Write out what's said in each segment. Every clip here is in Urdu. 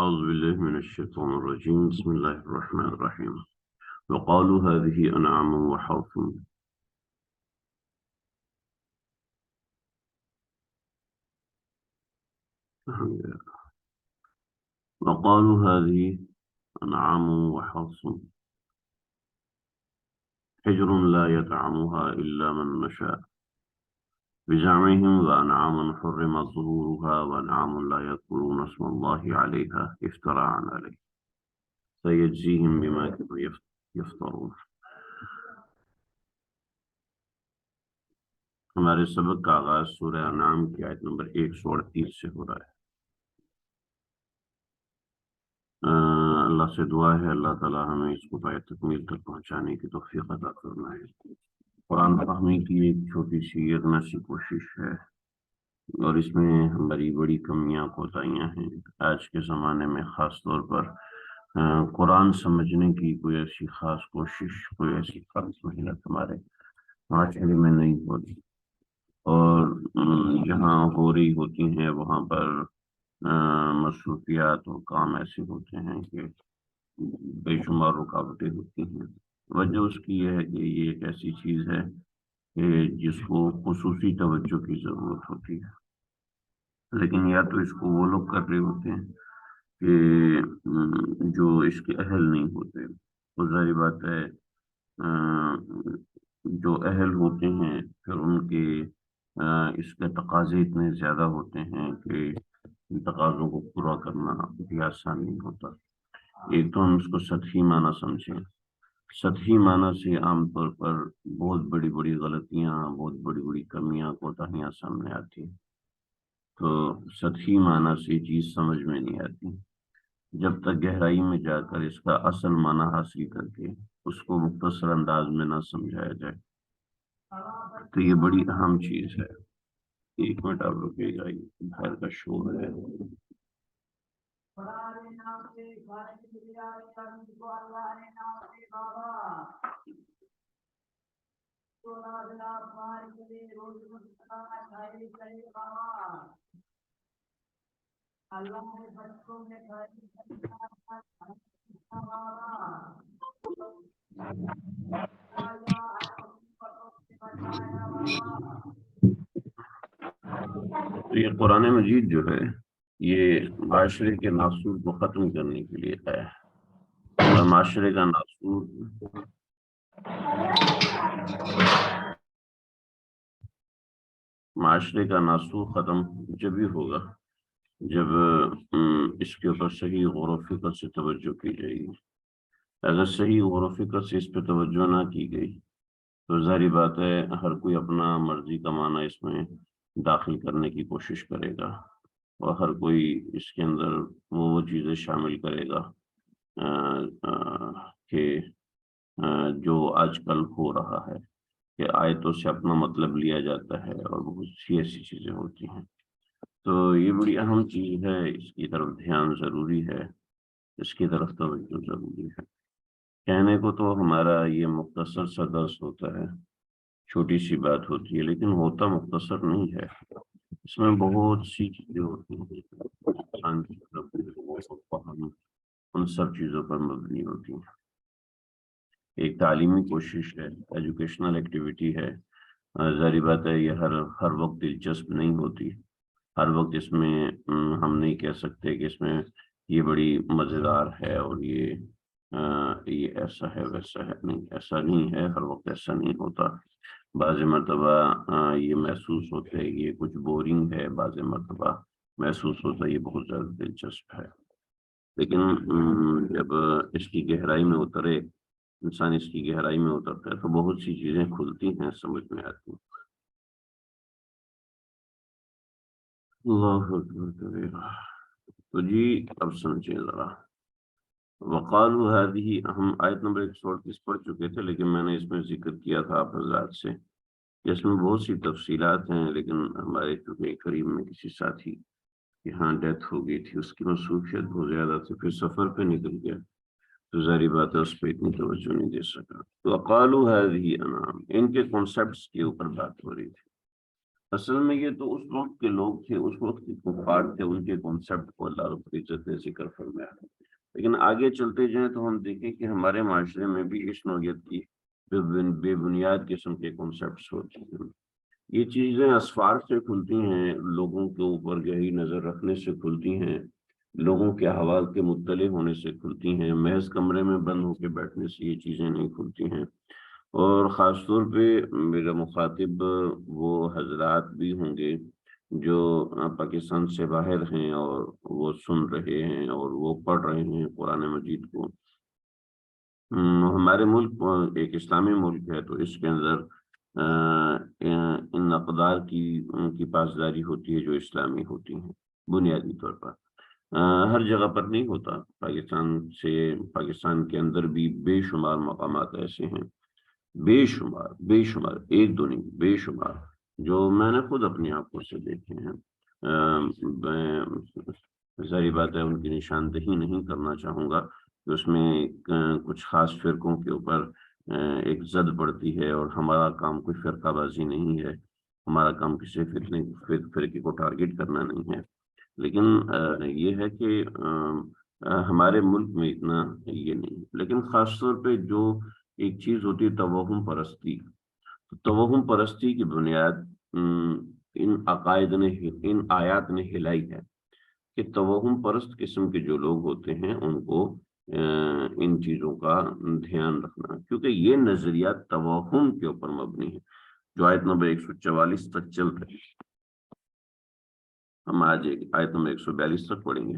أعوذ بالله من الشيطان الرجيم بسم الله الرحمن الرحيم وقالوا هذه أنعام وحرث وقالوا هذه أنعام وحرث حجر لا يطعمها إلا من نشاء بزعمهم وأنعام حرم ظهورها وأنعام لا يذكرون اسم الله عليها افتراء عليه سيجزيهم بما كانوا يفترون. ہمارے سبق کا آغاز سورہ انعام کی آیت نمبر 138 سے ہو رہا ہے۔ اللہ سے دعا ہے اللہ تعالی ہمیں اس کو پایہ تکمیل تک پہنچانے کی توفیق عطا فرمائے۔ قرآن فہمی کی ایک چھوٹی سی ادنا سی کوشش ہے اور اس میں ہماری بڑی کمیاں کوتاہیاں ہیں۔ آج کے زمانے میں خاص طور پر قرآن سمجھنے کی کوئی ایسی خاص کوشش، کوئی ایسی خاص محنت ہمارے معاشرے میں نہیں ہوتی، اور جہاں ہو رہی ہوتی ہیں وہاں پر مصروفیات اور کام ایسے ہوتے ہیں کہ بے شمار رکاوٹیں ہوتی ہیں۔ وجہ اس کی یہ ہے کہ یہ ایک ایسی چیز ہے کہ جس کو خصوصی توجہ کی ضرورت ہوتی ہے، لیکن یا تو اس کو وہ لوگ کر رہے ہوتے ہیں کہ جو اس کے اہل نہیں ہوتے۔ تو ظاہر بات ہے جو اہل ہوتے ہیں پھر ان کے اس کے تقاضے اتنے زیادہ ہوتے ہیں کہ ان تقاضوں کو پورا کرنا بھی آسان نہیں ہوتا۔ ایک تو ہم اس کو سطحی معنی سمجھیں، سطحی معنی سے عام طور پر بہت بڑی بڑی غلطیاں، بہت بڑی بڑی کمیاں، کوتاہیاں سامنے آتی ہیں۔ تو سطحی معنی سے چیز سمجھ میں نہیں آتی جب تک گہرائی میں جا کر اس کا اصل معنی حاصل کر کے اس کو مختصر انداز میں نہ سمجھایا جائے۔ تو یہ بڑی اہم چیز ہے۔ ایک منٹ آپ رکیے گا، باہر کا شور ہے۔ تو یہ قرآن مجید جو ہے یہ معاشرے کے ناسور کو ختم کرنے کے لیے ہے، اور معاشرے کا ناسور ختم جب ہی ہوگا جب اس کے اوپر صحیح غور و فکر سے توجہ کی جائے گی۔ اگر صحیح غور و فکر سے اس پہ توجہ نہ کی گئی تو ظاہری بات ہے ہر کوئی اپنا مرضی کا معنی اس میں داخل کرنے کی کوشش کرے گا، اور ہر کوئی اس کے اندر وہ چیزیں شامل کرے گا کہ جو آج کل ہو رہا ہے کہ آیتوں سے اپنا مطلب لیا جاتا ہے اور بہت سی ایسی چیزیں ہوتی ہیں۔ تو یہ بڑی اہم چیز ہے، اس کی طرف دھیان ضروری ہے، اس کی طرف توجہ ضروری ہے۔ کہنے کو تو ہمارا یہ مختصر سا درس ہوتا ہے، چھوٹی سی بات ہوتی ہے، لیکن ہوتا مختصر نہیں ہے۔ اس میں بہت سی چیزیں ہوتی ہیں، ان سب چیزوں پر مبنی ہوتی ہیں۔ ایک تعلیمی کوشش ہے، ایجوکیشنل ایکٹیویٹی ہے۔ ظاہر بات ہے یہ ہر وقت دلچسپ نہیں ہوتی، ہر وقت اس میں ہم نہیں کہہ سکتے کہ اس میں یہ بڑی مزیدار ہے اور یہ ایسا ہے ویسا ہے۔ نہیں، ایسا نہیں ہے، ہر وقت ایسا نہیں ہوتا۔ بعض مرتبہ یہ محسوس ہوتا ہے یہ کچھ بورنگ ہے، بعض مرتبہ محسوس ہوتا ہے یہ بہت زیادہ دلچسپ ہے۔ لیکن جب اس کی گہرائی میں اترے انسان، اس کی گہرائی میں اترتا ہے تو بہت سی چیزیں کھلتی ہیں، سمجھ میں آتی ہیں۔ اللہ اکبر کبیرہ۔ تو جی اب سمجھیں ذرا، وقالوا هذه، ہم آیت نمبر 138 پڑھ چکے تھے، لیکن میں نے اس میں ذکر کیا تھا آپ حضرات سے، اس میں بہت سی تفصیلات ہیں، لیکن ہمارے چونکہ قریب میں کسی ساتھی یہاں ڈیتھ ہو گئی تھی، اس کی مصروفیت بہت زیادہ تھی، پھر سفر پہ نکل گیا تو ظاہری بات ہے اس پہ اتنی توجہ نہیں دے سکا۔ وقالوا هذه انعام، ان کے کانسیپٹس کے اوپر بات ہو رہی تھی۔ اصل میں یہ تو اس وقت کے لوگ تھے، اس وقت کے کفار تھے، ان کے کانسیپٹ کو اللہ رب العزت نے ذکر فرمایا۔ لیکن آگے چلتے جائیں تو ہم دیکھیں کہ ہمارے معاشرے میں بھی اس نوعیت کی بے بنیاد قسم کے کانسیپٹس ہوتے ہیں۔ یہ چیزیں اسفار سے کھلتی ہیں، لوگوں کے اوپر گہری نظر رکھنے سے کھلتی ہیں، لوگوں کے احوال کے مطلع ہونے سے کھلتی ہیں، محض کمرے میں بند ہو کے بیٹھنے سے یہ چیزیں نہیں کھلتی ہیں۔ اور خاص طور پہ میرا مخاطب وہ حضرات بھی ہوں گے جو پاکستان سے باہر ہیں اور وہ سن رہے ہیں اور وہ پڑھ رہے ہیں قرآن مجید کو۔ ہمارے ملک ایک اسلامی ملک ہے، تو اس کے اندر ان اقدار کی پاسداری ہوتی ہے جو اسلامی ہوتی ہیں بنیادی طور پر۔ ہر جگہ پر نہیں ہوتا، پاکستان کے اندر بھی بے شمار مقامات ایسے ہیں، بے شمار ایک دو نہیں، بے شمار، جو میں نے خود اپنی آنکھوں سے دیکھے ہیں۔ ظاہری بات ہے ان کی نشاندہی نہیں کرنا چاہوں گا کہ اس میں کچھ خاص فرقوں کے اوپر ایک زد پڑتی ہے، اور ہمارا کام کوئی فرقہ بازی نہیں ہے، ہمارا کام کسی فرقے کو ٹارگٹ کرنا نہیں ہے۔ لیکن یہ ہے کہ ہمارے ملک میں اتنا یہ نہیں، لیکن خاص طور پہ جو ایک چیز ہوتی ہے توہم پرستی، توہم پرستی کی بنیاد ان عقائد نے، ان آیات نے ہلائی ہے کہ توہم پرست قسم کے جو لوگ ہوتے ہیں ان کو ان چیزوں کا دھیان رکھنا، کیونکہ یہ نظریات توہم کے اوپر مبنی ہے، جو آیت نمبر 144 تک چل رہے ہیں۔ ہم آج آیت نمبر 142 تک پڑھیں گے۔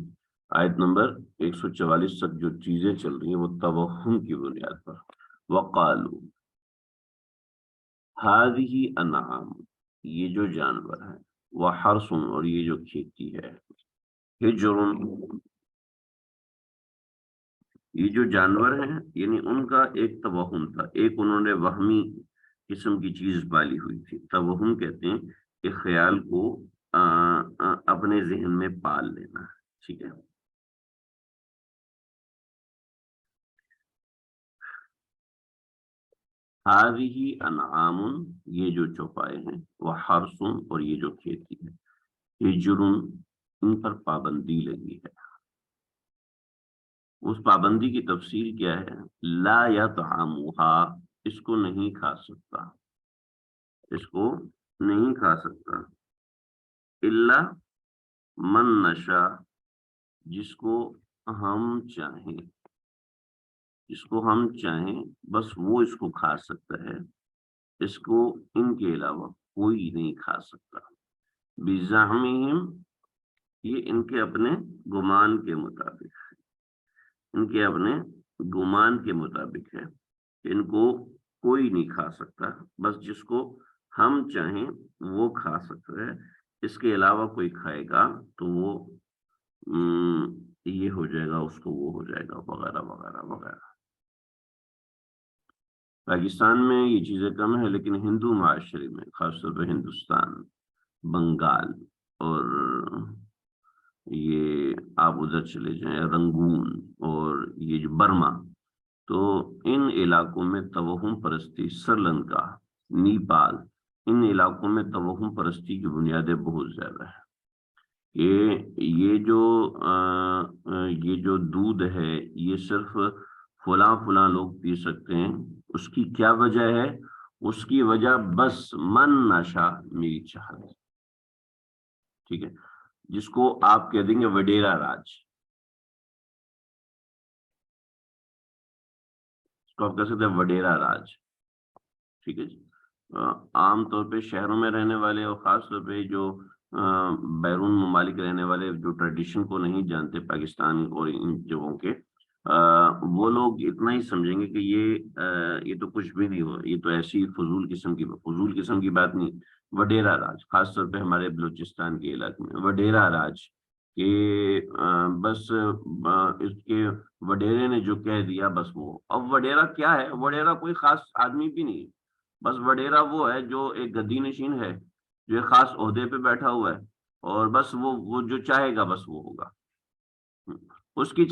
آیت نمبر 144 تک جو چیزیں چل رہی ہیں وہ توہم کی بنیاد پر۔ وقالو ہذہ انعام، یہ جو جانور ہیں، وحرث، اور یہ جو کھیتی ہے، حجر، یہ جو جانور ہیں یعنی ان کا ایک توہم تھا، ایک انہوں نے وہمی قسم کی چیز پالی ہوئی تھی۔ توہم کہتے ہیں کہ خیال کو اپنے ذہن میں پال لینا، ٹھیک ہے۔ ہذہ انعام، یہ جو چوپائے ہیں، وحرث، اور یہ جو کھیتی ہے، حجر، ان پر پابندی لگی ہے۔ اس پابندی کی تفصیل کیا ہے؟ لا یطعمھا، اس کو نہیں کھا سکتا، اس کو نہیں کھا سکتا، الا من نشاء، جس کو ہم چاہیں، جس کو ہم چاہیں بس وہ اس کو کھا سکتا ہے، اس کو ان کے علاوہ کوئی نہیں کھا سکتا۔ بزعمہم، یہ ان کے اپنے گمان کے مطابق، ان کے اپنے گمان کے مطابق ہے، ان کو کوئی نہیں کھا سکتا، بس جس کو ہم چاہیں وہ کھا سکتا ہے، اس کے علاوہ کوئی کھائے گا تو وہ یہ ہو جائے گا، اس کو وہ ہو جائے گا، وغیرہ وغیرہ وغیرہ۔ پاکستان میں یہ چیزیں کم ہیں، لیکن ہندو معاشرے میں، خاص طور پہ ہندوستان، بنگال، اور یہ آپ ادھر چلے جائیں رنگون اور یہ جو برما، تو ان علاقوں میں توہم پرستی، سری لنکا، نیپال، ان علاقوں میں توہم پرستی کی بنیادیں بہت زیادہ ہیں۔ یہ جو دودھ ہے یہ صرف فلاں لوگ پی سکتے ہیں، اس کی کیا وجہ ہے؟ اس کی وجہ بس من نشا، میری چاہت، ٹھیک ہے، جس کو آپ کہہ دیں گے وڈیرا راج، اس کو آپ کہہ سکتے ہیں وڈیرا راج، ٹھیک ہے جی۔ عام طور پہ شہروں میں رہنے والے اور خاص طور پہ جو بیرون ممالک رہنے والے جو ٹریڈیشن کو نہیں جانتے پاکستان اور ان جگہوں کے، وہ لوگ اتنا ہی سمجھیں گے کہ یہ تو کچھ بھی نہیں ہو، یہ تو ایسی فضول قسم کی بات نہیں۔ وڈیرا راج، خاص طور پہ ہمارے بلوچستان کے علاقے میں وڈیرا راج، کہ بس اس کے وڈیرے نے جو کہہ دیا بس وہ۔ اب وڈیرا کیا ہے؟ وڈیرا کوئی خاص آدمی بھی نہیں، بس وڈیرا وہ ہے جو ایک گدی نشین ہے، جو ایک خاص عہدے پہ بیٹھا ہوا ہے، اور بس وہ جو چاہے گا بس وہ ہوگا۔ اس کی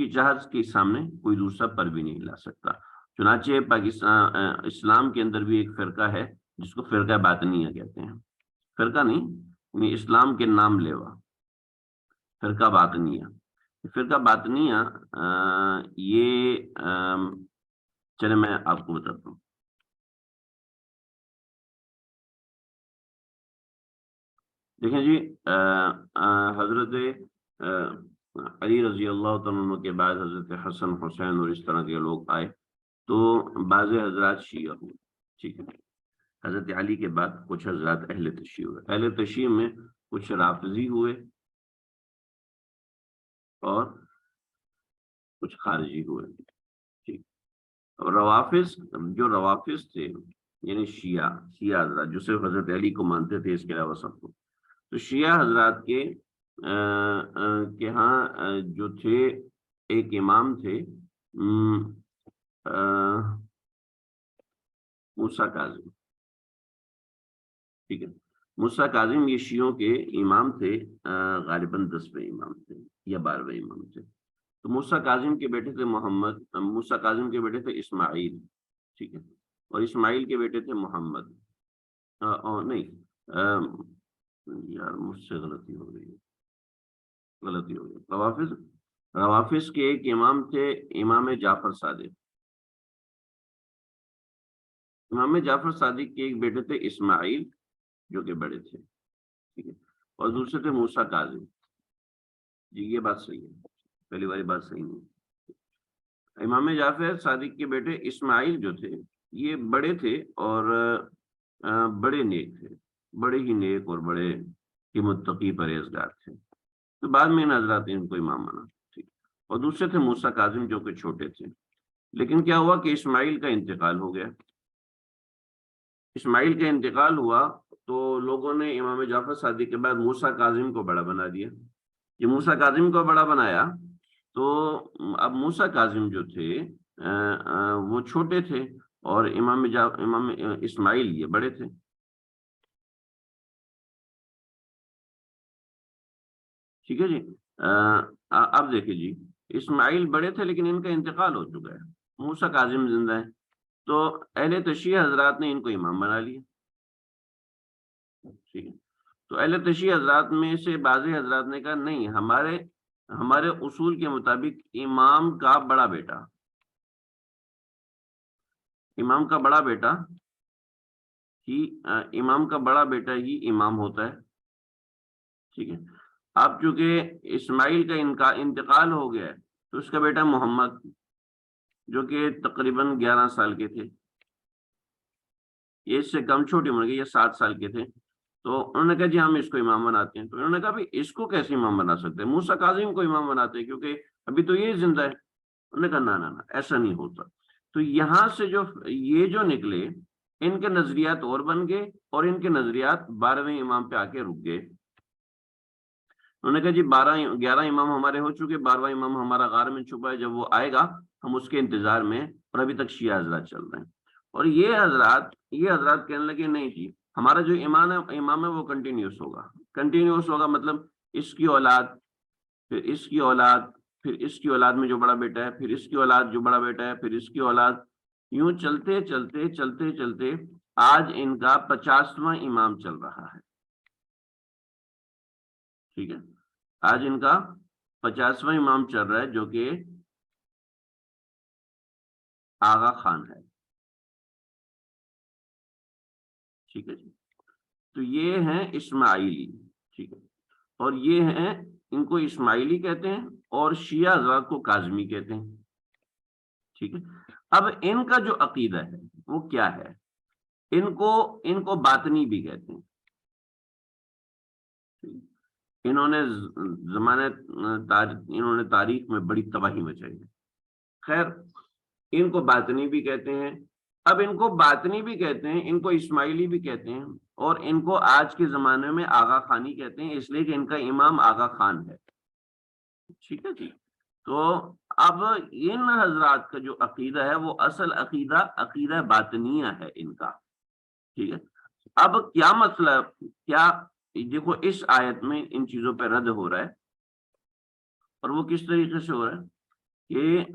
چاہت کے سامنے کوئی دوسرا پر بھی نہیں لا سکتا۔ چنانچہ پاکستان اسلام کے اندر بھی ایک فرقہ ہے جس کو فرقہ باطنیہ کہتے ہیں۔ فرقہ نہیں، یعنی اسلام کے نام لیوا، فرقہ باطنیہ. فرقہ باطنیہ یہ چلے میں آپ کو بتاتا ہوں. دیکھیں جی، حضرت علی رضی اللہ تعالیٰ عنہ کے بعد حضرت حسن حسین اور اس طرح کے لوگ آئے تو بعض حضرات شیعہ ہوئے. ٹھیک ہے، حضرت علی کے بعد کچھ حضرات اہل تشیع ہوئے. اہل تشیع میں کچھ رافضی ہوئے اور کچھ خارجی ہوئے. ٹھیک، روافظ تھے یعنی شیعہ حضرات جو صرف حضرت علی کو مانتے تھے، اس کے علاوہ سب کو. تو شیعہ حضرات کے ہاں جو تھے ایک امام تھے موسیٰ کاظم. ٹھیک ہے، موسیٰ کاظم یہ شیعوں کے امام تھے، غالباً 10ویں امام تھے یا 12ویں امام تھے. تو موسیٰ کاظم کے بیٹے تھے موسیٰ کاظم کے بیٹے تھے اسماعیل. ٹھیک ہے، اور اسماعیل کے بیٹے تھے محمد. نہیں یار مجھ سے غلطی ہو گئی. روافظ کے ایک امام تھے امام جعفر صادق. امام جعفر صادق کے ایک بیٹے تھے اسماعیل جو کہ بڑے تھے. ٹھیک ہے، اور دوسرے تھے موسیٰ کاظم. جی یہ بات صحیح ہے، پہلی والی بات صحیح نہیں. امام جعفر صادق کے بیٹے اسماعیل جو تھے یہ بڑے تھے اور بڑے نیک تھے، بڑے ہی نیک اور بڑے ہی متقی پرہیزگار تھے. تو بعد میں ان حضرات نے ان کو امام مانا. ٹھیک، اور دوسرے تھے موسیٰ کاظم جو کہ چھوٹے تھے. لیکن کیا ہوا کہ اسماعیل کا انتقال ہو گیا. اسماعیل کا انتقال ہوا تو لوگوں نے امام جعفر صادق کے بعد موسیٰ کاظم کو بڑا بنا دیا. یہ موسیٰ کاظم کو بڑا بنایا تو اب موسیٰ کاظم جو تھے وہ چھوٹے تھے اور امام اسماعیل یہ بڑے تھے. ٹھیک ہے جی، اب دیکھیں جی، اسماعیل بڑے تھے لیکن ان کا انتقال ہو چکا ہے، موسیٰ کاظم زندہ ہے. تو اہل تشیع حضرات نے ان کو امام بنا لیا. ٹھیک ہے، تو اہل تشیع حضرات میں سے بعض حضرات نے کہا نہیں، ہمارے اصول کے مطابق امام کا بڑا بیٹا ہی امام ہوتا ہے. ٹھیک ہے، اب چونکہ اسماعیل کا انتقال ہو گیا ہے تو اس کا بیٹا محمد جو کہ تقریباً 11 سال کے تھے، یہ اس سے کم چھوٹی عمر کے، یہ 7 سال کے تھے. تو انہوں نے کہا جی ہم اس کو امام بناتے ہیں. تو انہوں نے کہا بھائی اس کو کیسے امام بنا سکتے ہیں، موسیٰ کاظم کو امام بناتے ہیں کیونکہ ابھی تو یہ زندہ ہے. انہوں نے کہا نہ ایسا نہیں ہوتا. تو یہاں سے جو نکلے ان کے نظریات اور بن گئے اور ان کے نظریات 12ویں امام پہ آ کے رک گئے. انہوں نے کہا جی 11 امام ہمارے ہو چکے، 12واں امام ہمارا غار میں چھپا ہے، جب وہ آئے گا ہم اس کے انتظار میں. اور ابھی تک شیعہ حضرات چل رہے ہیں. اور یہ حضرات کہنے لگے نہیں جی ہمارا جو امام ہے وہ کنٹینیوس ہوگا مطلب اس کی اولاد پھر اس کی اولاد پھر اس کی اولاد میں جو بڑا بیٹا ہے پھر اس کی اولاد جو بڑا بیٹا ہے پھر اس کی اولاد، یوں چلتے چلتے چلتے چلتے آج ان کا 50واں امام چل رہا ہے. ٹھیک ہے، آج ان کا 50واں امام چل رہا ہے جو کہ آغا خان ہے. ٹھیک ہے جی، تو یہ ہیں اسماعیلی. ٹھیک ہے، اور یہ ہیں، ان کو اسماعیلی کہتے ہیں اور شیعہ حضرات کو کاظمی کہتے ہیں. ٹھیک ہے، اب ان کا جو عقیدہ ہے وہ کیا ہے، ان کو باطنی بھی کہتے ہیں. انہوں نے تاریخ میں بڑی تباہی مچائی ہے. خیر ان کو باطنی بھی کہتے ہیں. اب ان کو باطنی بھی کہتے ہیں، ان کو اسماعیلی بھی کہتے ہیں اور ان کو آج کے زمانے میں آغا خانی کہتے ہیں، اس لیے کہ ان کا امام آغا خان ہے. ٹھیک ہے جی، تو اب ان حضرات کا جو عقیدہ ہے وہ اصل عقیدہ باطنیہ ہے ان کا. ٹھیک ہے، اب کیا مسئلہ کیا دیکھو اس آیت میں ان چیزوں پہ رد ہو رہا ہے اور وہ کس طریقے سے ہو رہا ہے کہ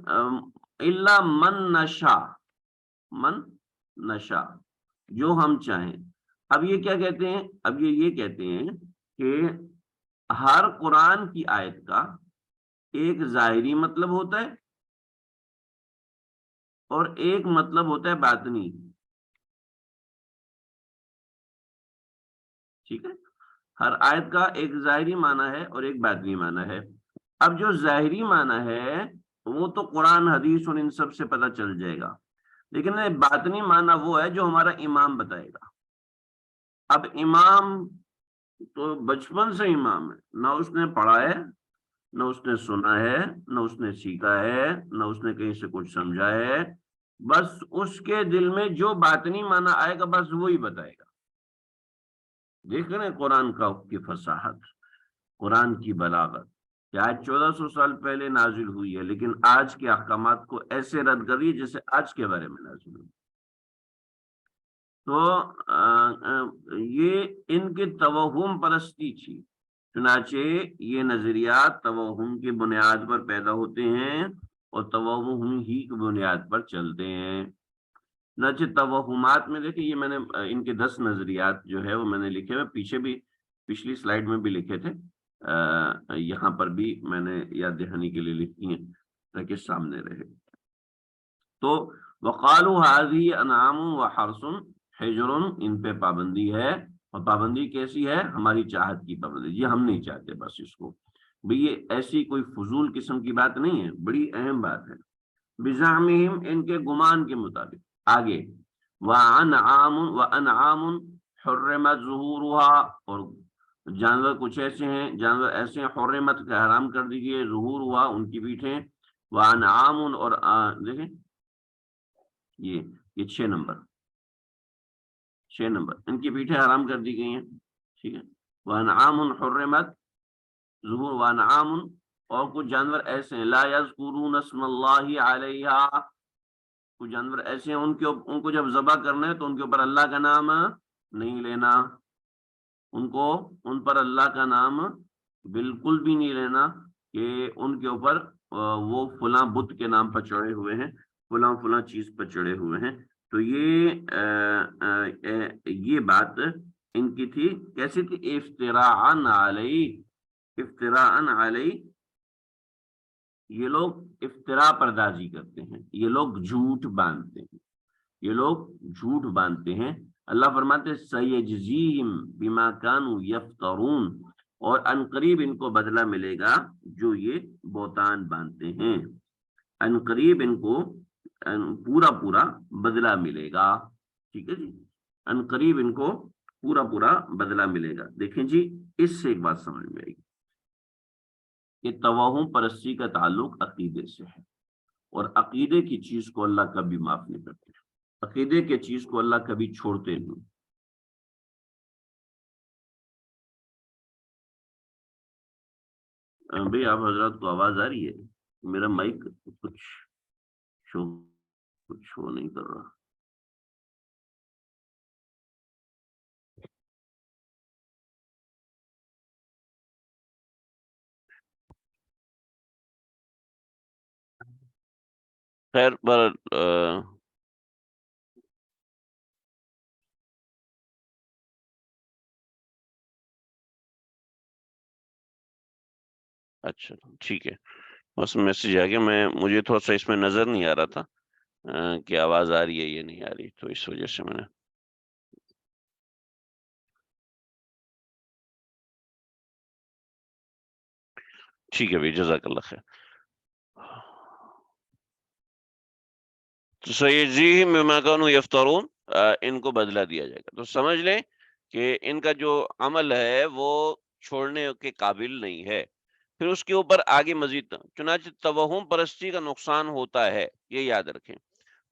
الا من نشا جو ہم چاہیں. اب یہ کیا کہتے ہیں؟ اب یہ کہتے ہیں کہ ہر قرآن کی آیت کا ایک ظاہری مطلب ہوتا ہے اور ایک مطلب ہوتا ہے باطنی. ٹھیک ہے، ہر آیت کا ایک ظاہری معنی ہے اور ایک باطنی معنی ہے. اب جو ظاہری معنی ہے وہ تو قرآن حدیث اور ان سب سے پتہ چل جائے گا، لیکن باطنی معنی وہ ہے جو ہمارا امام بتائے گا. اب امام تو بچپن سے امام ہے، نہ اس نے پڑھا ہے، نہ اس نے سنا ہے، نہ اس نے سیکھا ہے، نہ اس نے کہیں سے کچھ سمجھا ہے. بس اس کے دل میں جو باطنی معنی آئے گا بس وہی بتائے گا. دیکھ رہے ہیں قرآن کی فصاحت، قرآن کی بلاغت، کہ آج 1400 سال پہلے نازل ہوئی ہے لیکن آج کے احکامات کو ایسے رد کر رہی ہے جیسے آج کے بارے میں نازل ہوئی. تو یہ ان کی توہم پرستی تھی. چنانچہ یہ نظریات توہم کی بنیاد پر پیدا ہوتے ہیں اور توہم ہی کی بنیاد پر چلتے ہیں. چنانچہ توہمات میں دیکھیں، یہ میں نے ان کے 10 نظریات جو ہے وہ میں نے لکھے ہوئے، پیچھے بھی پچھلی سلائیڈ میں بھی لکھے تھے، یہاں پر بھی میں نے یاد دہانی کے لیے لکھی ہیں تاکہ سامنے رہے. تو وقالوا هذه انعام وحرث حجر، ان پہ پابندی ہے، اور پابندی کیسی ہے؟ ہماری چاہت کی پابندی. یہ ہم نہیں چاہتے بس اس کو، بھئی یہ ایسی کوئی فضول قسم کی بات نہیں ہے، بڑی اہم بات ہے. بزعمہم، ان کے گمان کے مطابق. آگے وانعام حرمت ظہورها، اور جانور کچھ ایسے ہیں، جانور ایسے ہیں حرمت کا حرام کر دیجئے، ظہور ہوا ان کی پیٹھیں. وانعام، اور دیکھیں یہ 6 نمبر ان کی پیٹھیں حرام کر دی گئی ہیں. ٹھیک ہے، وانعام حرمت ظہور، وانعام، اور کچھ جانور ایسے ہیں لا یذکرون اسم اللہ علیہا، کچھ جانور ایسے ہیں ان کو جب ذبح کرنا ہے تو ان کے اوپر اللہ کا نام نہیں لینا، ان پر اللہ کا نام بالکل بھی نہیں لینا کہ ان کے اوپر وہ فلاں بت کے نام پر چڑھے ہوئے ہیں، فلاں چیز پر چڑھے ہوئے ہیں. تو یہ بات ان کی تھی. کیسی تھی؟ افتراء علی، یہ لوگ افطرا پردازی کرتے ہیں، یہ لوگ جھوٹ باندھتے ہیں. اللہ فرماتے سیجزیہم بما کانوا یفترون، اور عنقریب ان کو بدلہ ملے گا جو یہ بہتان باندھتے ہیں. عنقریب ان کو پورا بدلہ ملے گا. ٹھیک ہے جی، عنقریب ان کو پورا بدلہ ملے گا. دیکھیں جی، اس سے ایک بات سمجھ میں آئی کہ توہم پرستی کا تعلق عقیدے سے ہے، اور عقیدے کی چیز کو اللہ کبھی معاف نہیں کرتے، عقیدے کی چیز کو اللہ کبھی چھوڑتے نہیں. بھئی آپ حضرات کو آواز آ رہی ہے؟ میرا مائک کچھ شو نہیں کر رہا. خیر پر اچھا ٹھیک ہے، بس میسج آ گیا. مجھے تھوڑا سا اس میں نظر نہیں آ رہا تھا کہ آواز آ رہی ہے یا نہیں آ رہی، تو اس وجہ سے میں نے. ٹھیک ہے بھائی، جزاک اللہ خیر. تو سیجزیہم بما کانوا یفترون، ان کو بدلہ دیا جائے گا. تو سمجھ لیں کہ ان کا جو عمل ہے وہ چھوڑنے کے قابل نہیں ہے. پھر اس کے اوپر آگے مزید، چنانچہ توہم پرستی کا نقصان ہوتا ہے، یہ یاد رکھیں.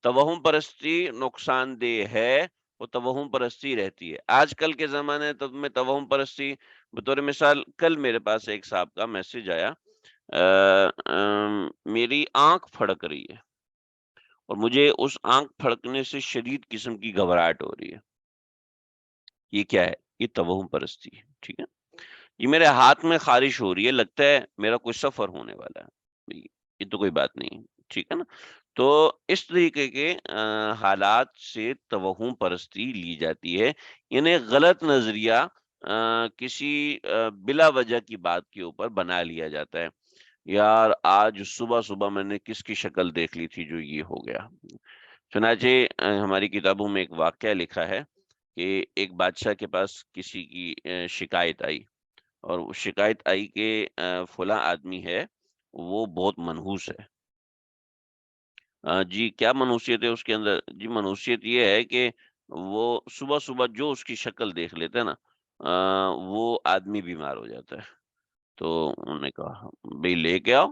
توہم پرستی نقصان دہ ہے، وہ توہم پرستی رہتی ہے. آج کل کے زمانے میں توہم پرستی، بطور مثال کل میرے پاس ایک صاحب کا میسج آیا، میری آنکھ پھڑک رہی ہے اور مجھے اس آنکھ پھڑکنے سے شدید قسم کی گھبراہٹ ہو رہی ہے. یہ کیا ہے؟ یہ توہم پرستی ہے. ٹھیک ہے، یہ میرے ہاتھ میں خارش ہو رہی ہے، لگتا ہے میرا کوئی سفر ہونے والا ہے. یہ تو کوئی بات نہیں. ٹھیک ہے نا. تو اس طریقے کے حالات سے توہم پرستی لی جاتی ہے، یعنی غلط نظریہ کسی بلا وجہ کی بات کے اوپر بنا لیا جاتا ہے۔ یار آج صبح صبح میں نے کس کی شکل دیکھ لی تھی جو یہ ہو گیا۔ چنانچہ ہماری کتابوں میں ایک واقعہ لکھا ہے کہ ایک بادشاہ کے پاس کسی کی شکایت آئی، اور وہ شکایت آئی کہ فلاں آدمی ہے، وہ بہت منحوس ہے۔ جی کیا منحوسیت ہے اس کے اندر؟ جی منحوسیت یہ ہے کہ وہ صبح صبح جو اس کی شکل دیکھ لیتا ہے نا، وہ آدمی بیمار ہو جاتا ہے۔ تو انہوں نے کہا بھئی لے کے آؤ۔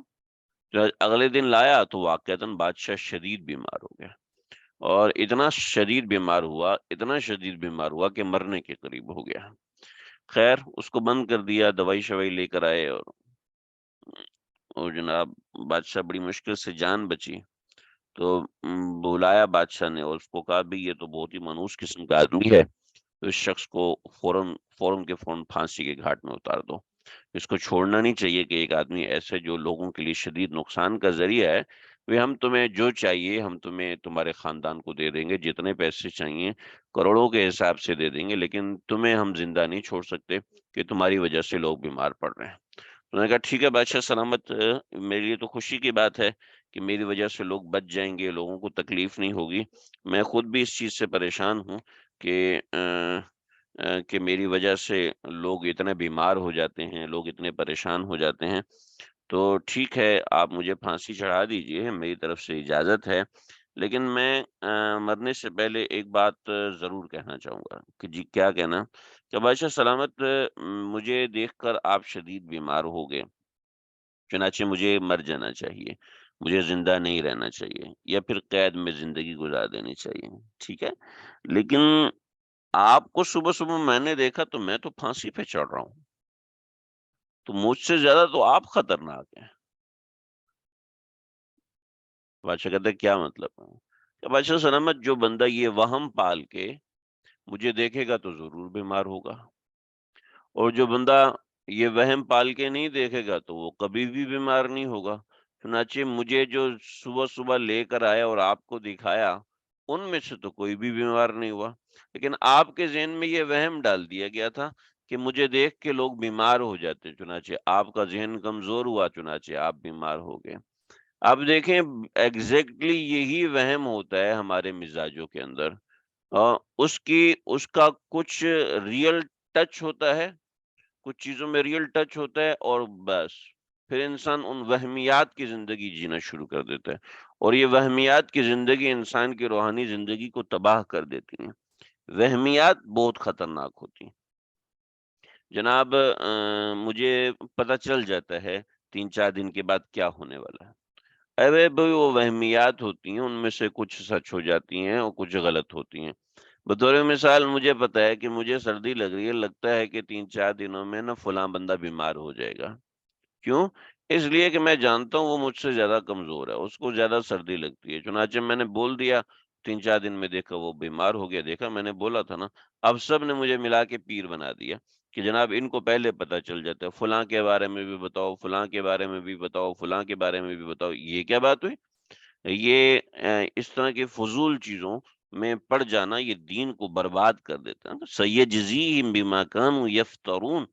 جو اگلے دن لایا تو واقعتاً بادشاہ شدید بیمار ہو گیا، اور اتنا شدید بیمار ہوا، اتنا شدید بیمار ہوا کہ مرنے کے قریب ہو گیا۔ خیر اس کو بند کر دیا، دوائی شوائی لے کر آئے، اور جناب بادشاہ بڑی مشکل سے جان بچی۔ تو بلایا بادشاہ نے اور اس کو کہا بھی یہ تو بہت ہی منحوس قسم کا آدمی ہے، تو اس شخص کو فوراً کے فوراً پھانسی کے گھاٹ میں اتار دو۔ اس کو چھوڑنا نہیں چاہیے کہ ایک آدمی ایسے جو لوگوں کے لیے شدید نقصان کا ذریعہ ہے، وہ ہم تمہیں جو چاہیے ہم تمہیں تمہارے خاندان کو دے دیں گے، جتنے پیسے چاہیے کروڑوں کے حساب سے دے دیں گے، لیکن تمہیں ہم زندہ نہیں چھوڑ سکتے کہ تمہاری وجہ سے لوگ بیمار پڑ رہے ہیں۔ انہوں نے کہا ٹھیک ہے بادشاہ سلامت، میرے لیے تو خوشی کی بات ہے کہ میری وجہ سے لوگ بچ جائیں گے، لوگوں کو تکلیف نہیں ہوگی۔ میں خود بھی اس چیز سے پریشان ہوں کہ کہ میری وجہ سے لوگ اتنے بیمار ہو جاتے ہیں، لوگ اتنے پریشان ہو جاتے ہیں۔ تو ٹھیک ہے آپ مجھے پھانسی چڑھا دیجئے، میری طرف سے اجازت ہے، لیکن میں مرنے سے پہلے ایک بات ضرور کہنا چاہوں گا۔ کہ جی کیا کہنا؟ کہ بادشاہ سلامت، مجھے دیکھ کر آپ شدید بیمار ہو گئے، چنانچہ مجھے مر جانا چاہیے، مجھے زندہ نہیں رہنا چاہیے، یا پھر قید میں زندگی گزار دینی چاہیے، ٹھیک ہے؟ لیکن آپ کو صبح صبح میں نے دیکھا تو میں تو پھانسی پہ چڑھ رہا ہوں، تو مجھ سے زیادہ تو آپ خطرناک ہیں۔ بادشاہ کہتے ہیں کیا مطلب ہے؟ کہ بادشاہ سلامت جو بندہ یہ وہم پال کے مجھے دیکھے گا تو ضرور بیمار ہوگا، اور جو بندہ یہ وہم پال کے نہیں دیکھے گا تو وہ کبھی بھی بیمار نہیں ہوگا۔ چنانچہ مجھے جو صبح صبح لے کر آیا اور آپ کو دکھایا، ان میں سے تو کوئی بھی بیمار نہیں ہوا، لیکن آپ کے ذہن میں یہ وہم ڈال دیا گیا تھا کہ مجھے دیکھ کے لوگ بیمار ہو جاتے، چنانچہ آپ کا ذہن کمزور ہوا، چنانچہ آپ بیمار ہو گئے۔ اب دیکھیں ایگزیکٹلی یہی وہم ہوتا ہے ہمارے مزاجوں کے اندر، اس کا کچھ ریئل ٹچ ہوتا ہے، کچھ چیزوں میں ریئل ٹچ ہوتا ہے، اور بس پھر انسان ان وہمیات کی زندگی جینا شروع کر دیتا ہے، اور یہ وہمیات کی زندگی انسان کی روحانی زندگی کو تباہ کر دیتی ہیں۔ وہمیات بہت خطرناک ہوتی ہیں۔ جناب مجھے پتہ چل جاتا ہے 3-4 دن کے بعد کیا ہونے والا ہے۔ ارے بھائی وہ وہمیات ہوتی ہیں، ان میں سے کچھ سچ ہو جاتی ہیں اور کچھ غلط ہوتی ہیں۔ بطور مثال مجھے پتا ہے کہ مجھے سردی لگ رہی ہے، لگتا ہے کہ 3-4 دنوں میں نا فلاں بندہ بیمار ہو جائے گا۔ کیوں؟ اس لیے کہ میں جانتا ہوں وہ مجھ سے زیادہ کمزور ہے، اس کو زیادہ سردی لگتی ہے، چنانچہ میں نے بول دیا، 3-4 دن میں دیکھا وہ بیمار ہو گیا، دیکھا میں نے بولا تھا نا۔ اب سب نے مجھے ملا کے پیر بنا دیا کہ جناب ان کو پہلے پتہ چل جاتا ہے، فلاں کے بارے میں بھی بتاؤ، فلاں کے بارے میں بھی بتاؤ، فلاں کے بارے میں بھی بتاؤ۔ یہ کیا بات ہوئی؟ یہ اس طرح کی فضول چیزوں میں پڑ جانا یہ دین کو برباد کر دیتا ہے۔ سَيَجْزِيهِمْ بِمَا كَانُوا يَفْتَرُونَ،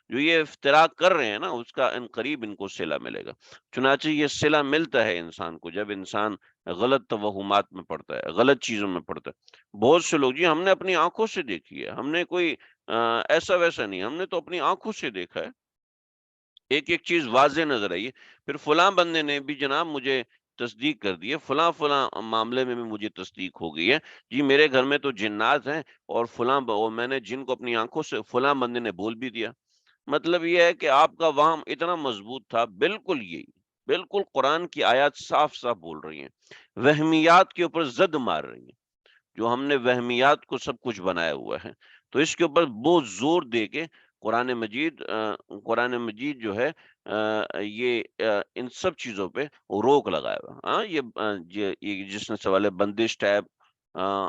جو یہ افتراء کر رہے ہیں نا اس کا ان قریب ان کو صلہ ملے گا۔ چنانچہ یہ صلہ ملتا ہے انسان کو جب انسان غلط توہمات میں پڑتا ہے، غلط چیزوں میں پڑتا ہے۔ بہت سے لوگ جی ہم نے اپنی آنکھوں سے دیکھی ہے، ہم نے کوئی ایسا ویسا نہیں، ہم نے تو اپنی آنکھوں سے دیکھا ہے، ایک ایک چیز واضح نظر آئی ہے۔ پھر فلاں بندے نے بھی جناب مجھے تصدیق کر دی ہے، فلاں فلاں معاملے میں بھی مجھے تصدیق ہو گئی ہے، جی میرے گھر میں تو جنات ہیں، اور اور میں نے جن کو اپنی آنکھوں سے فلاں بندے نے بول بھی دیا۔ مطلب یہ ہے کہ آپ کا وہم اتنا مضبوط تھا، بالکل یہی، بالکل قرآن کی آیات صاف صاف بول رہی ہیں، وہمیات کے اوپر زد مار رہی ہیں، جو ہم نے وہمیات کو سب کچھ بنایا ہوا ہے۔ تو اس کے اوپر بہت زور دے کے قرآن مجید جو ہے یہ ان سب چیزوں پہ روک لگایا ہوا۔ ہاں یہ جس نے سوال ہے بندش type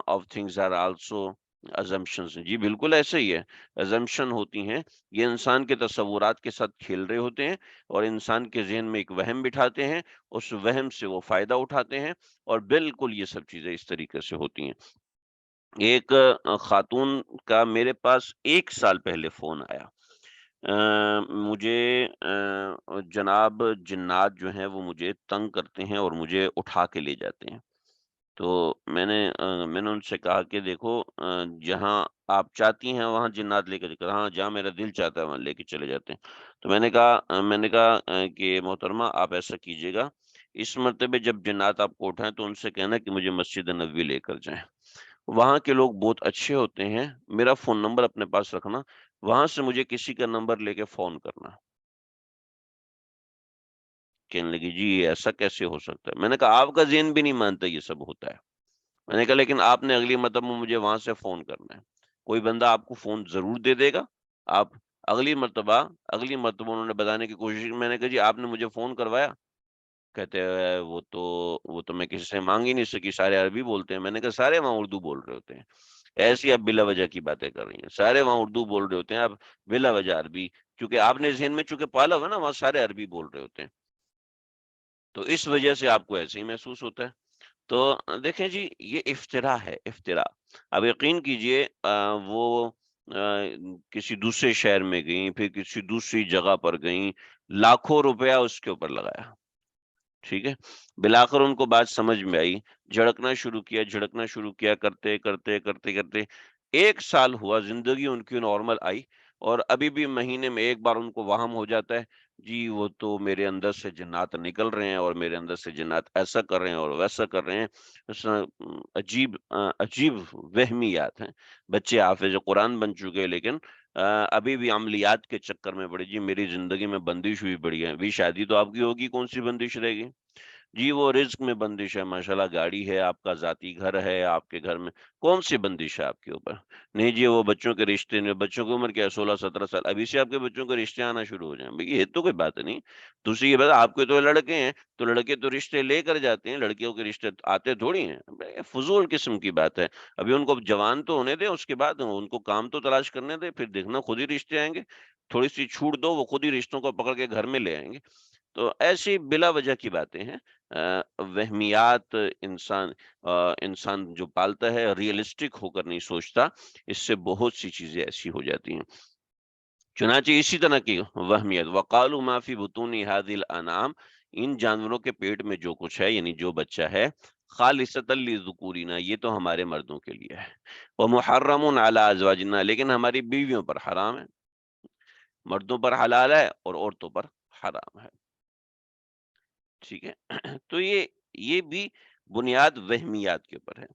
of things are also assumptions جی بالکل ایسے ہی ہے، ازمپشن ہوتی ہیں، یہ انسان کے تصورات کے ساتھ کھیل رہے ہوتے ہیں اور انسان کے ذہن میں ایک وہم بٹھاتے ہیں، اس وہم سے وہ فائدہ اٹھاتے ہیں، اور بالکل یہ سب چیزیں اس طریقے سے ہوتی ہیں۔ ایک خاتون کا میرے پاس 1 سال پہلے فون آیا، مجھے جناب جنات جو ہیں وہ مجھے تنگ کرتے ہیں اور مجھے اٹھا کے لے جاتے ہیں۔ تو میں نے ان سے کہا کہ دیکھو، جہاں آپ چاہتی ہیں وہاں جنات لے کے ہاں جہاں میرا دل چاہتا ہے وہاں لے کے چلے جاتے ہیں۔ تو میں نے کہا کہ محترمہ آپ ایسا کیجیے گا، اس مرتبہ جب جنات آپ کو اٹھائیں تو ان سے کہنا کہ مجھے مسجد نبوی لے کر جائیں، وہاں کے لوگ بہت اچھے ہوتے ہیں، میرا فون نمبر اپنے پاس رکھنا، وہاں سے مجھے کسی کا نمبر لے کے فون کرنا۔ کہنے لگی جی ایسا کیسے ہو سکتا ہے؟ میں نے کہا آپ کا ذہن بھی نہیں مانتا یہ سب ہوتا ہے۔ میں نے کہا لیکن آپ نے اگلی مرتبہ مجھے وہاں سے فون کرنا ہے، کوئی بندہ آپ کو فون ضرور دے دے گا، آپ اگلی مرتبہ انہوں نے بتانے کی کوشش کی، میں نے کہا جی آپ نے مجھے فون کروایا؟ کہتے ہیں وہ تو میں کسی سے مانگ ہی نہیں سکی، سارے عربی بولتے ہیں۔ میں نے کہا سارے وہاں اردو بول رہے ہوتے ہیں، ایسی آپ بلا وجہ کی باتیں کر رہی ہیں، سارے وہاں اردو بول رہے ہوتے ہیں، آپ بلا وجہ عربی، کیونکہ آپ نے ذہن میں چونکہ پالا ہوا نا وہاں سارے عربی بول رہے ہوتے ہیں، تو اس وجہ سے آپ کو ایسے ہی محسوس ہوتا ہے۔ تو دیکھیں جی یہ افطرا ہے، افطرا۔ اب یقین کیجئے وہ کسی دوسرے شہر میں گئیں، پھر کسی دوسری جگہ پر گئیں، لاکھوں روپیہ اس کے اوپر لگایا، ٹھیک ہے، بلاخر ان کو بات سمجھ میں آئی، جھڑکنا شروع کیا، کرتے کرتے کرتے کرتے 1 سال ہوا، زندگی ان کی نارمل آئی، اور ابھی بھی مہینے میں ایک بار ان کو وہم ہو جاتا ہے جی وہ تو میرے اندر سے جنات نکل رہے ہیں اور میرے اندر سے جنات ایسا کر رہے ہیں اور ویسا کر رہے ہیں۔ عجیب عجیب وہمیات ہیں، بچے حافظ قرآن بن چکے ہیں، لیکن ابھی بھی عملیات کے چکر میں پڑے، جی میری زندگی میں بندش ہوئی بڑی ہے، بھی شادی تو آپ کی ہوگی، کون سی بندش رہے گی؟ جی وہ رزق میں بندش ہے، ماشاءاللہ گاڑی ہے، آپ کا ذاتی گھر ہے، آپ کے گھر میں کون سی بندش ہے آپ کے اوپر؟ نہیں جی وہ بچوں کے رشتے نے، بچوں کی عمر کیا ہے 16-17 سال، ابھی سے آپ کے بچوں کے رشتے آنا شروع ہو جائیں، بھئی یہ تو کوئی بات نہیں۔ دوسری یہ بات، آپ کے تو لڑکے ہیں تو لڑکے تو رشتے لے کر جاتے ہیں، لڑکیوں کے رشتے آتے تھوڑی ہیں، بھئی فضول قسم کی بات ہے۔ ابھی ان کو جوان تو ہونے دیں، اس کے بعد ان کو کام تو تلاش کرنے دیں، پھر دیکھنا خود ہی رشتے آئیں گے، تھوڑی سی چھوٹ دو وہ خود ہی رشتوں کو پکڑ کے گھر میں لے آئیں گے۔ تو ایسی بلا وجہ کی باتیں ہیں، وہمیات انسان جو پالتا ہے ریئلسٹک ہو کر نہیں سوچتا، اس سے بہت سی چیزیں ایسی ہو جاتی ہیں۔ چنانچہ اسی طرح کی وہمیت، وقالوا ما فی بطون هذه الانعام، ان جانوروں کے پیٹ میں جو کچھ ہے یعنی جو بچہ ہے، خالصۃ لذکورنا، یہ تو ہمارے مردوں کے لیے ہے، ومحرم علی ازواجنا، لیکن ہماری بیویوں پر حرام ہے، مردوں پر حلال ہے اور عورتوں پر حرام ہے، ٹھیک ہے۔ تو یہ بھی بنیاد وہمیات کے اوپر ہے۔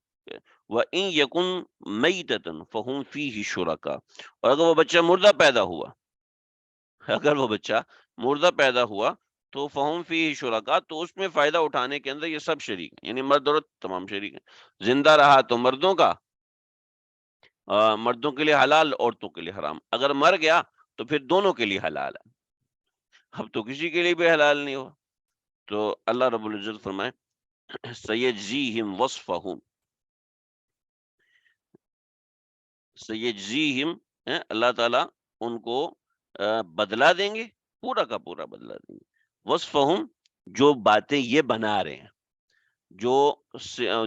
وَإِن يَكُن مَيْتَةً فَهُمْ فِيهِ شُرَكَاء، اور اگر وہ بچہ مردہ پیدا ہوا، تو فہم فی شرکا، تو اس میں فائدہ اٹھانے کے اندر یہ سب شریک ہیں، یعنی مرد عورت تمام شریک ہیں۔ زندہ رہا تو مردوں کا، مردوں کے لیے حلال، عورتوں کے لیے حرام، اگر مر گیا تو پھر دونوں کے لیے حلال ہے، اب تو کسی کے لیے بھی حلال نہیں ہوا۔ تو اللہ رب العزت فرمائے سیجزیہم وصفہم، سیجزیہم، اللہ تعالیٰ ان کو بدلا دیں گے، پورا کا پورا بدلا دیں گے، وصفہم، جو باتیں یہ بنا رہے ہیں،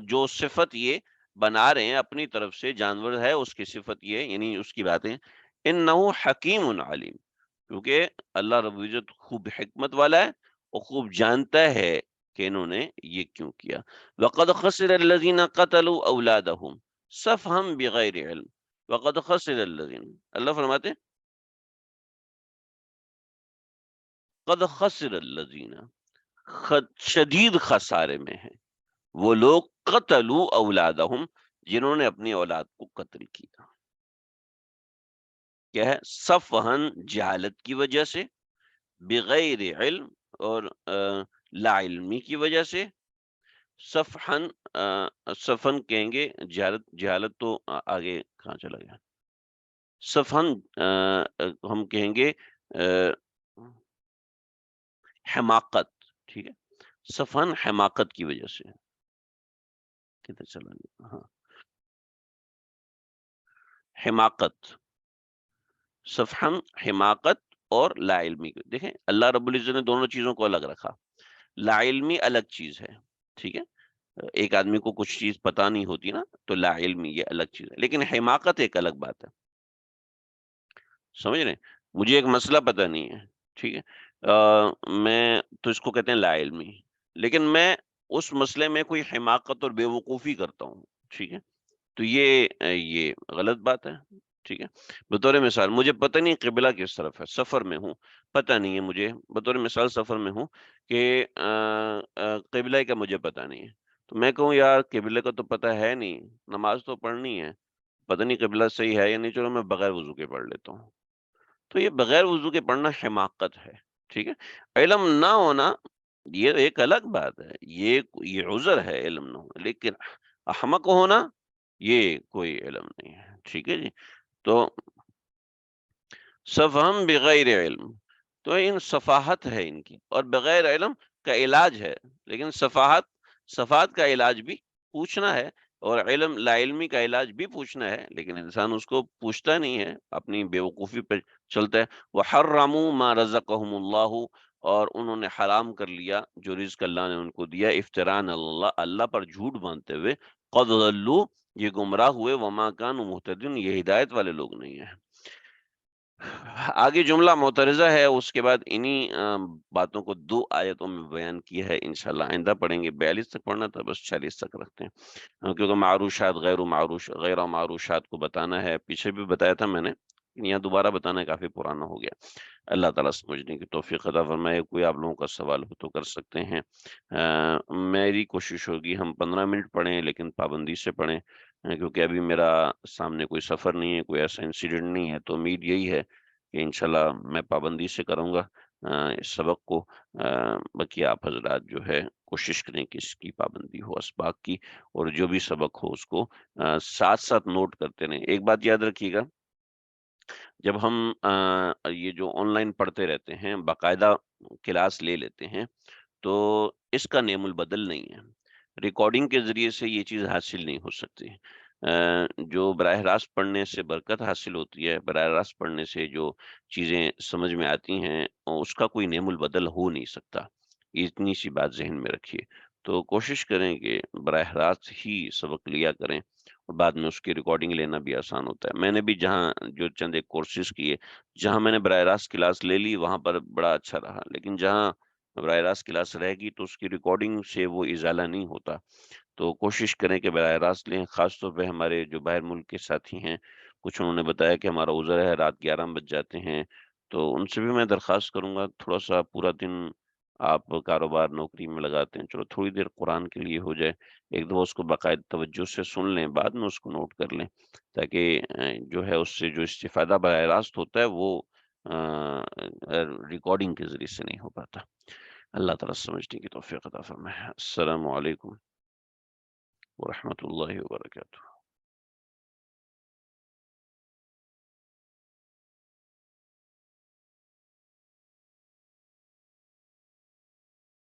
جو صفت یہ بنا رہے ہیں اپنی طرف سے، جانور ہے اس کی صفت یہ یعنی اس کی باتیں، انہو حکیم علیم، کیونکہ اللہ رب العزت خوب حکمت والا ہے اور خوب جانتا ہے کہ انہوں نے یہ کیوں کیا۔ وَقَدْ خَسِرَ الَّذِينَ قَتَلُوا أَوْلَادَهُمْ سَفْحًا بِغَيْرِ عِلْمٍ، وَقَدْ خَسِرَ الَّذِينَ، اللہ فرماتے ہیں قَدْ خَسِرَ الَّذِينَ، شدید خسارے میں ہیں وہ لوگ، قتلوا اولادہم، جنہوں نے اپنی اولاد کو قتل کیا، کیا ہے، صفحن، جہالت کی وجہ سے، بغیر علم، اور لا علمی کی وجہ سے، صفحن، صفن کہیں گے جہالت، جہالت تو آگے کہاں چلا گیا، صفحن ہم کہیں گے حماقت، ٹھیک ہے، صفحن حماقت کی وجہ سے، کدھر چلا گیا، ہاں، حماقت، صفحن حماقت اور لا علمی. دیکھیں اللہ رب العزت نے دونوں چیزوں کو الگ رکھا. لا علمی الگ چیز ہے، ٹھیک ہے، ایک آدمی کو کچھ چیز پتہ نہیں ہوتی نا، تو لا علمی یہ الگ چیز ہے. لیکن حماقت ایک الگ بات ہے، سمجھ رہے ہیں؟ مجھے ایک مسئلہ پتہ نہیں ہے، ٹھیک ہے، میں تو اس کو کہتے ہیں لا علمی، لیکن میں اس مسئلے میں کوئی حماقت اور بے وقوفی کرتا ہوں، ٹھیک ہے، تو یہ غلط بات ہے، ٹھیک ہے. بطور مثال مجھے پتہ نہیں قبلہ کس طرف ہے، سفر میں ہوں، پتہ نہیں ہے مجھے، بطور مثال سفر میں ہوں کہ قبلہ کا مجھے پتہ نہیں ہے، تو میں کہوں یار قبلہ کا تو پتہ ہے نہیں، نماز تو پڑھنی ہے، پتہ نہیں قبلہ صحیح ہے یا نہیں، چلو میں بغیر وضو کے پڑھ لیتا ہوں. تو یہ بغیر وضو کے پڑھنا حماقت ہے، ٹھیک ہے. علم نہ ہونا یہ ایک الگ بات ہے، یہ عذر ہے علم نہ ہونا، لیکن احمق ہونا یہ کوئی علم نہیں ہے، ٹھیک ہے جی. تو سفہم بغیر علم، تو ان صفاحت ہے ان کی، اور بغیر علم کا علاج ہے، لیکن صفات کا علاج بھی پوچھنا ہے، اور علم لا علمی کا علاج بھی پوچھنا ہے، لیکن انسان اس کو پوچھتا نہیں ہے، اپنی بیوقوفی پہ چلتا ہے. وَحَرَّمُوا مَا رَزَقَهُمُ اللَّهُ، اور انہوں نے حرام کر لیا جو رزق اللہ نے ان کو دیا، افتراء اللہ پر جھوٹ باندھتے ہوئے. قَدْ ضَلُّوا، یہ گمراہ ہوئے، وَمَا كَانُوا مُهْتَدِينَ، یہ ہدایت والے لوگ نہیں ہیں. آگے جملہ معترضہ ہے، اس کے بعد انہی باتوں کو 2 آیتوں میں بیان کیا ہے، انشاءاللہ آئندہ پڑھیں گے. 42 تک پڑھنا تھا، بس 40 تک رکھتے ہیں، کیونکہ معروشات غیر معروشات کو بتانا ہے. پیچھے بھی بتایا تھا میں نے، یہاں دوبارہ بتانا کافی پرانا ہو گیا. اللہ تعالیٰ سمجھنے کی توفیق عطا فرمائے. کوئی آپ لوگوں کا سوال ہو تو کر سکتے ہیں. میری کوشش ہوگی ہم 15 منٹ پڑھیں، لیکن پابندی سے پڑھیں، کیونکہ ابھی میرا سامنے کوئی سفر نہیں ہے، کوئی ایسا انسیڈنٹ نہیں ہے، تو امید یہی ہے کہ انشاءاللہ میں پابندی سے کروں گا اس سبق کو. باقی آپ حضرات جو ہے کوشش کریں کہ اس کی پابندی ہو اسباق کی، اور جو بھی سبق ہو اس کو ساتھ ساتھ نوٹ کرتے رہیں. ایک بات یاد رکھیے گا، جب ہم یہ جو آن لائن پڑھتے رہتے ہیں، باقاعدہ کلاس لے لیتے ہیں، تو اس کا نعم البدل نہیں ہے. ریکارڈنگ کے ذریعے سے یہ چیز حاصل نہیں ہو سکتی. جو براہ راست پڑھنے سے برکت حاصل ہوتی ہے، براہ راست پڑھنے سے جو چیزیں سمجھ میں آتی ہیں، اس کا کوئی نعم البدل ہو نہیں سکتا. اتنی سی بات ذہن میں رکھیے. تو کوشش کریں کہ براہ راست ہی سبق لیا کریں، اور بعد میں اس کی ریکارڈنگ لینا بھی آسان ہوتا ہے. میں نے بھی جہاں جو چند ایک کورسز کیے، جہاں میں نے براہ راست کلاس لے لی، وہاں پر بڑا اچھا رہا، لیکن جہاں براہ راست کلاس رہے گی تو اس کی ریکارڈنگ سے وہ ازالہ نہیں ہوتا. تو کوشش کریں کہ براہ راست لیں. خاص طور پہ ہمارے جو باہر ملک کے ساتھی ہیں، کچھ انہوں نے بتایا کہ ہمارا عذر ہے، رات 11 بج جاتے ہیں، تو ان سے بھی میں درخواست کروں گا تھوڑا سا پورا دن آپ کاروبار نوکری میں لگاتے ہیں، چلو تھوڑی دیر قرآن کے لیے ہو جائے، ایک دو اس کو باقاعدہ توجہ سے سن لیں، بعد میں اس کو نوٹ کر لیں، تاکہ جو ہے اس سے جو استفادہ براہ راست ہوتا ہے وہ ریکارڈنگ کے ذریعے سے نہیں ہو پاتا. اللہ تعالیٰ سمجھنے کی توفیق عطا فرمائے. السلام علیکم ورحمۃ اللہ وبرکاتہ.